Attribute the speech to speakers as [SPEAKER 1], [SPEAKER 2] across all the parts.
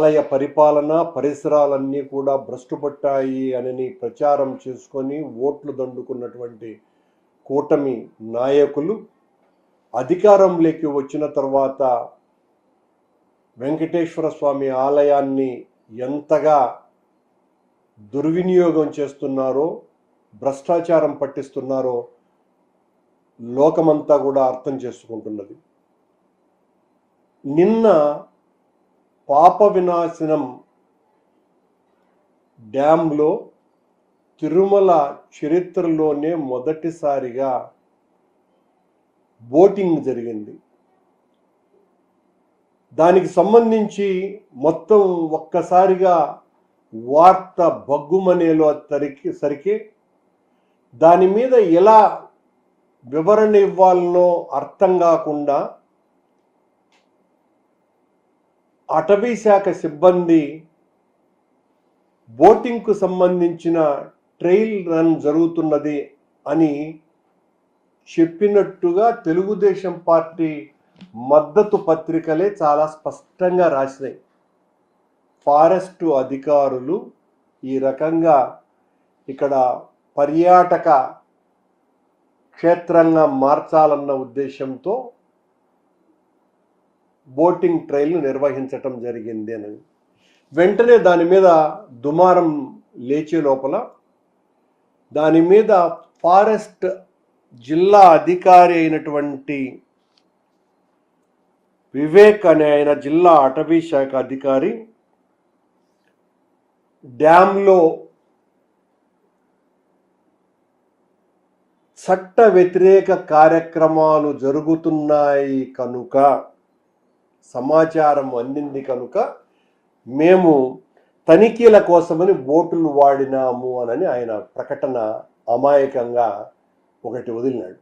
[SPEAKER 1] ఆలయ పరిపాలన పరిసరాలన్నీ కూడా భ్రష్టుపట్టాయి అని ప్రచారం చేసుకొని ఓట్లు దండుకున్నటువంటి కూటమి నాయకులు అధికారంలోకి వచ్చిన తర్వాత వెంకటేశ్వర స్వామి ఆలయాన్ని ఎంతగా దుర్వినియోగం చేస్తున్నారో, భ్రష్టాచారం పట్టిస్తున్నారో లోకమంతా కూడా అర్థం చేసుకుంటున్నది. నిన్న పాప వినాశనం డ్యాంలో తిరుమల చరిత్రలోనే మొదటిసారిగా బోటింగ్ జరిగింది. దానికి సంబంధించి మొత్తం ఒక్కసారిగా వార్త బగ్గుమనేలో సరికి దాని మీద ఎలా వివరణ ఇవ్వాలనో అర్థం కాకుండా అటవీ శాఖ సిబ్బంది బోటింగ్కు సంబంధించిన ట్రయల్ రన్ జరుగుతున్నది అని చెప్పినట్టుగా తెలుగుదేశం పార్టీ మద్దతు పత్రికలే చాలా స్పష్టంగా రాసినాయి. ఫారెస్టు అధికారులు ఈ రకంగా ఇక్కడ పర్యాటక క్షేత్రంగా మార్చాలన్న ఉద్దేశంతో బోటింగ్ ట్రయల్ను నిర్వహించటం జరిగింది అని వెంటనే దాని మీద దుమారం లేచే లోపల దాని మీద ఫారెస్ట్ జిల్లా అధికారి అయినటువంటి వివేక్ అనే ఆయన జిల్లా అటవీ శాఖ అధికారి డ్యాంలో చట్ట వ్యతిరేక కార్యక్రమాలు జరుగుతున్నాయి కనుక, సమాచారం అందింది కనుక మేము తనిఖీల కోసమని బోటులు వాడినాము అని ఆయన ప్రకటన అమాయకంగా ఒకటి వదిలినాడు.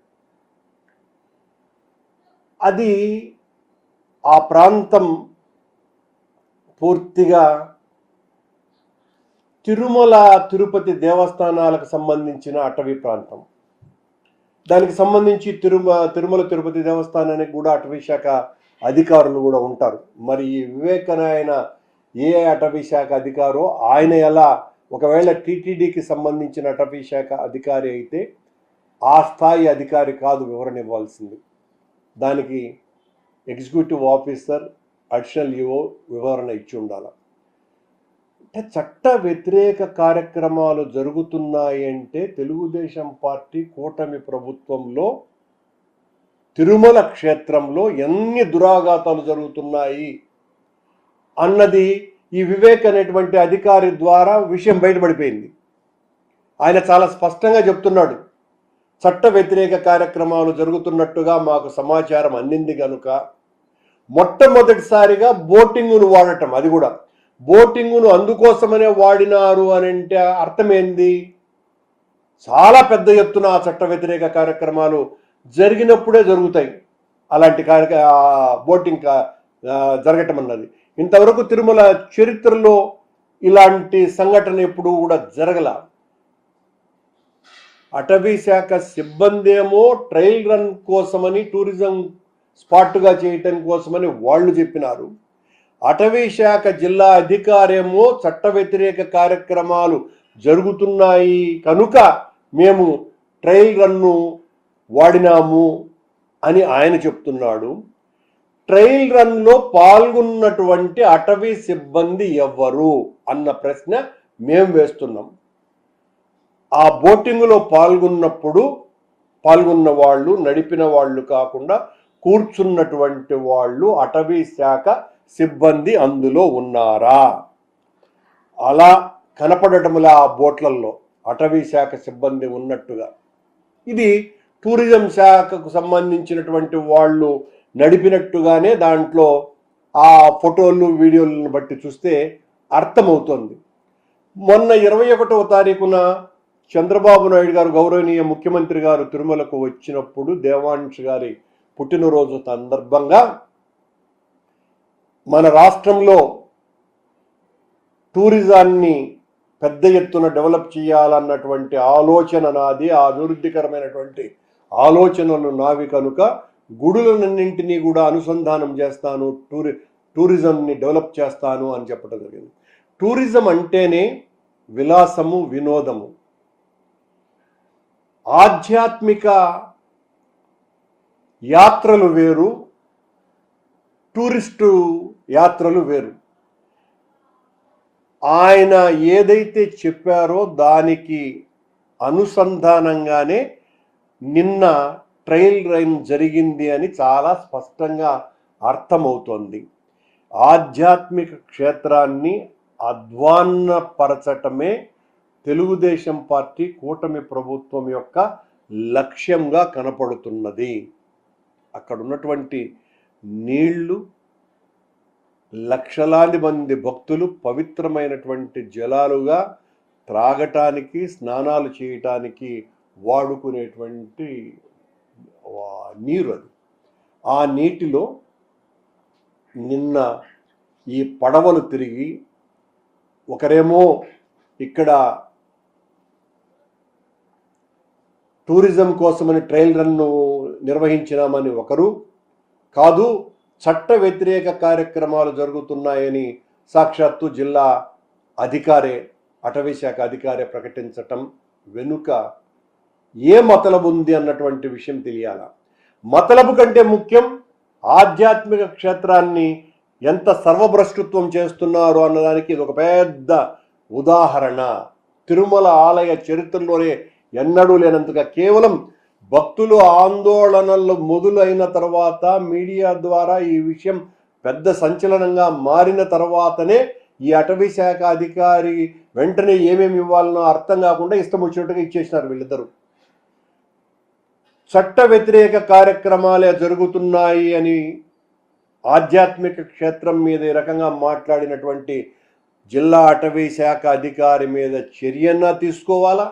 [SPEAKER 1] అది ఆ ప్రాంతం పూర్తిగా తిరుమల తిరుపతి దేవస్థానాలకు సంబంధించిన అటవీ ప్రాంతం. దానికి సంబంధించి తిరుమల తిరుపతి దేవస్థానానికి కూడా అటవీ శాఖ అధికారులు కూడా ఉంటారు. మరి ఈ వివేకన ఆయన ఏ అటవీ శాఖ అధికారో, ఆయన ఎలా ఒకవేళ టీటీడీకి సంబంధించిన అటవీ శాఖ అధికారి అయితే ఆ స్థాయి అధికారి కాదు వివరణ ఇవ్వాల్సింది. దానికి ఎగ్జిక్యూటివ్ ఆఫీసర్ అడిషనల్ ఈఓ వివరణ ఇచ్చి ఉండాలి. అంటే చట్ట వ్యతిరేక కార్యక్రమాలు జరుగుతున్నాయి అంటే తెలుగుదేశం పార్టీ కూటమి ప్రభుత్వంలో తిరుమల క్షేత్రంలో ఎన్ని దురాఘాతాలు జరుగుతున్నాయి అన్నది ఈ వివేక్ అనేటువంటి అధికారి ద్వారా విషయం బయటపడిపోయింది. ఆయన చాలా స్పష్టంగా చెప్తున్నాడు, చట్ట వ్యతిరేక కార్యక్రమాలు జరుగుతున్నట్టుగా మాకు సమాచారం అందింది కనుక మొట్టమొదటిసారిగా బోటింగును వాడటం, అది కూడా బోటింగును అందుకోసమనే వాడినారు అని అంటే అర్థమైంది. చాలా పెద్ద ఎత్తున ఆ చట్ట వ్యతిరేక కార్యక్రమాలు జరిగినప్పుడే జరుగుతాయి అలాంటి బోటింగ్ జరగటం అన్నది. ఇంతవరకు తిరుమల చరిత్రలో ఇలాంటి సంఘటన ఎప్పుడు కూడా జరగల. అటవీ శాఖ సిబ్బంది ఏమో ట్రయల్ రన్ కోసమని, టూరిజం స్పాట్గా చేయటం కోసమని వాళ్ళు చెప్పినారు. అటవీ శాఖ జిల్లా అధికారేమో చట్ట వ్యతిరేక కార్యక్రమాలు జరుగుతున్నాయి కనుక మేము ట్రయల్ రన్ను వాడినాము అని ఆయన చెప్తున్నాడు. ట్రయల్ రన్లో పాల్గొన్నటువంటి అటవీ సిబ్బంది ఎవరు అన్న ప్రశ్న మేము వేస్తున్నాం. ఆ బోటింగ్లో పాల్గొన్న వాళ్ళు, నడిపిన వాళ్ళు కాకుండా కూర్చున్నటువంటి వాళ్ళు అటవీ శాఖ సిబ్బంది అందులో ఉన్నారా? అలా కనపడటంలా ఆ బోట్లలో అటవీ శాఖ సిబ్బంది ఉన్నట్టుగా. ఇది టూరిజం శాఖకు సంబంధించినటువంటి వాళ్ళు నడిపినట్టుగానే దాంట్లో ఆ ఫోటోలు వీడియోలను బట్టి చూస్తే అర్థమవుతుంది. మొన్న 21వ తారీఖున చంద్రబాబు నాయుడు గారు, గౌరవనీయ ముఖ్యమంత్రి గారు తిరుమలకు వచ్చినప్పుడు దేవాంశ్ గారి పుట్టినరోజు సందర్భంగా మన రాష్ట్రంలో టూరిజాన్ని పెద్ద ఎత్తున డెవలప్ చేయాలన్నటువంటి ఆలోచన నాది, ఆ అభివృద్ధికరమైనటువంటి ఆలోచనలు నావి కనుక గుడులన్నింటినీ కూడా అనుసంధానం చేస్తాను టూరిజంని డెవలప్ చేస్తాను అని చెప్పడం జరిగింది. టూరిజం అంటేనే విలాసము, వినోదము. ఆధ్యాత్మిక యాత్రలు వేరు, టూరిస్టు యాత్రలు వేరు. ఆయన ఏదైతే చెప్పారో దానికి అనుసంధానంగానే నిన్న ట్రయల్ రన్ జరిగింది అని చాలా స్పష్టంగా అర్థమవుతోంది. ఆధ్యాత్మిక క్షేత్రాన్ని అధ్వాన్నపరచటమే తెలుగుదేశం పార్టీ కూటమి ప్రభుత్వం యొక్క లక్ష్యంగా కనపడుతున్నది. అక్కడ ఉన్నటువంటి నీళ్లు, లక్షలాది మంది భక్తులు పవిత్రమైనటువంటి జలాలుగా త్రాగటానికి, స్నానాలు చేయటానికి వాడుకునేటువంటి నీరు అది. ఆ నీటిలో నిన్న ఈ పడవలు తిరిగి ఒకరేమో ఇక్కడ టూరిజం కోసమని ట్రయల్ రన్ను నిర్వహించినామని ఒకరు, కాదు చట్ట వ్యతిరేక కార్యక్రమాలు జరుగుతున్నాయని సాక్షాత్తు జిల్లా అధికారే, అటవీ శాఖ అధికారే ప్రకటించటం వెనుక ఏ మతలబు ఉంది అన్నటువంటి విషయం తెలియాల. మతలబు కంటే ముఖ్యం ఆధ్యాత్మిక క్షేత్రాన్ని ఎంత సర్వభ్రష్టత్వం చేస్తున్నారు అన్నదానికి ఇది ఒక పెద్ద ఉదాహరణ. తిరుమల ఆలయ చరిత్రలోనే ఎన్నడూ లేనంతగా కేవలం భక్తులు ఆందోళనలు మొదలైన తర్వాత మీడియా ద్వారా ఈ విషయం పెద్ద సంచలనంగా మారిన తర్వాతనే ఈ అటవీ శాఖ అధికారి వెంటనే ఏమేమి ఇవ్వాలనో అర్థం కాకుండా ఇష్టం వచ్చినట్టుగా ఇచ్చేసినారు వీళ్ళిద్దరూ. చట్ట వ్యతిరేక కార్యక్రమాలే జరుగుతున్నాయి అని ఆధ్యాత్మిక క్షేత్రం మీద ఈ రకంగా మాట్లాడినటువంటి జిల్లా అటవీ శాఖ అధికారి మీద చర్యన్నా తీసుకోవాలా,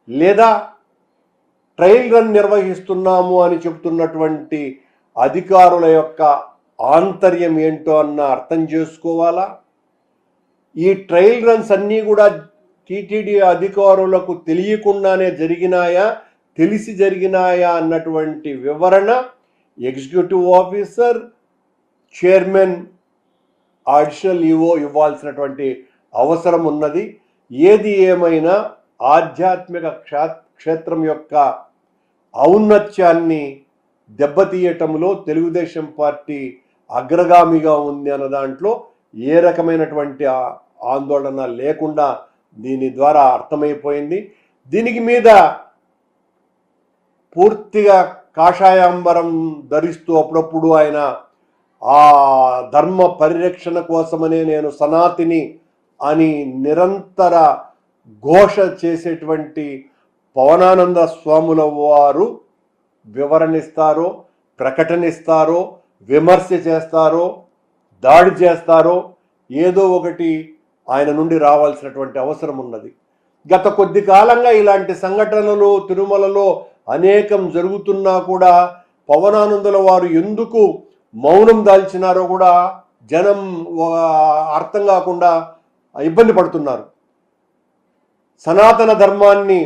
[SPEAKER 1] లేదా ట్రయల్ రన్ నిర్వహిస్తున్నాము అని చెబుతున్నటువంటి అధికారుల యొక్క ఆంతర్యం ఏంటో అన్న అర్థం చేసుకోవాలా. ఈ ట్రయల్ రన్స్ అన్నీ కూడా టీటీడీ అధికారులకు తెలియకుండానే జరిగినాయా, తెలిసి జరిగినాయా అన్నటువంటి వివరణ executive officer, chairman, additional EO ఇవ్వాల్సినటువంటి అవసరం ఉన్నది. ఏది ఏమైనా ఆధ్యాత్మిక క్షేత్రం యొక్క ఔన్నత్యాన్ని దెబ్బతీయటంలో తెలుగుదేశం పార్టీ అగ్రగామిగా ఉంది అన్న దాంట్లో ఏ రకమైనటువంటి ఆందోళన లేకుండా దీని ద్వారా అర్థమైపోయింది. దీనికి మీద పూర్తిగా కాషాయాంబరం ధరిస్తూ అప్పుడప్పుడు ఆయన ఆ ధర్మ పరిరక్షణ కోసమనే నేను సనాతిని అని నిరంతర ఘోష చేసేటువంటి పవనానంద స్వాముల వారు వివరణిస్తారో, ప్రకటనిస్తారో, విమర్శ చేస్తారో, దాడి చేస్తారో ఏదో ఒకటి ఆయన నుండి రావాల్సినటువంటి అవసరం ఉన్నది. గత కొద్ది కాలంగా ఇలాంటి సంఘటనలు తిరుమలలో అనేకం జరుగుతున్నా కూడా పవనానందుల వారు ఎందుకు మౌనం దాల్చినారో కూడా జనం అర్థం కాకుండా ఇబ్బంది పడుతున్నారు. సనాతన ధర్మాన్ని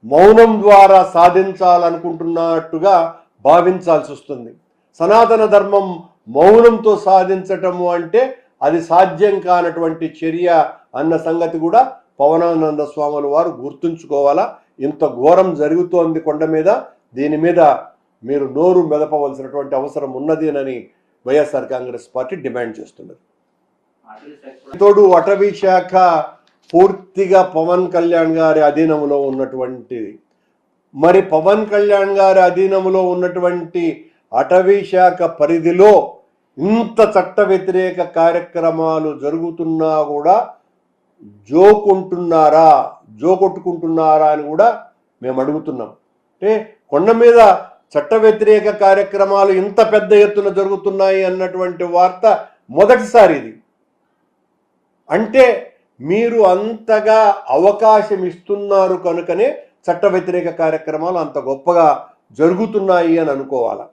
[SPEAKER 1] మౌనం ద్వారా సాధించాలనుకుంటున్నట్టుగా భావించాల్సి వస్తుంది. సనాతన ధర్మం మౌనంతో సాధించటము అంటే అది సాధ్యం కానటువంటి చర్య అన్న సంగతి కూడా పవనానంద స్వాముల వారు గుర్తుంచుకోవాలా. ఇంత ఘోరం జరుగుతోంది కొండ మీద, దీని మీద మీరు నోరు మెదపవలసినటువంటి అవసరం ఉన్నది అని వైఎస్ఆర్ కాంగ్రెస్ పార్టీ డిమాండ్ చేస్తున్నది. తోడు అటవీ శాఖ పూర్తిగా పవన్ కళ్యాణ్ గారి అధీనంలో ఉన్నటువంటిది. మరి పవన్ కళ్యాణ్ గారి అధీనంలో ఉన్నటువంటి అటవీ శాఖ పరిధిలో ఇంత చట్ట వ్యతిరేక కార్యక్రమాలు జరుగుతున్నా కూడా జోకొట్టుకుంటున్నారా అని కూడా మేము అడుగుతున్నాం. అంటే కొండ మీద చట్ట వ్యతిరేక కార్యక్రమాలు ఇంత పెద్ద ఎత్తున జరుగుతున్నాయి అన్నటువంటి వార్త మొదటిసారి ఇది. అంటే మీరు అంతగా అవకాశం ఇస్తున్నారు కనుకనే చట్ట వ్యతిరేక కార్యక్రమాలు అంత గొప్పగా జరుగుతున్నాయి అని అనుకోవాలి.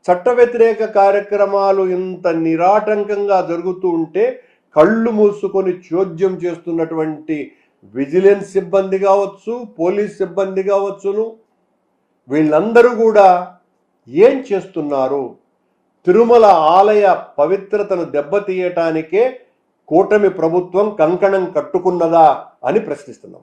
[SPEAKER 1] చట్ట వ్యతిరేక కార్యక్రమాలు ఇంత నిరాటంకంగా జరుగుతూ ఉంటే కళ్ళు మూసుకొని చోద్యం చేస్తున్నటువంటి విజిలెన్స్ సిబ్బంది కావచ్చు, పోలీస్ సిబ్బంది కావచ్చును, వీళ్ళందరూ కూడా ఏం చేస్తున్నారు? తిరుమల ఆలయ పవిత్రతను దెబ్బతీయటానికే కూటమి ప్రభుత్వం కంకణం కట్టుకున్నదా అని ప్రశ్నిస్తున్నాం.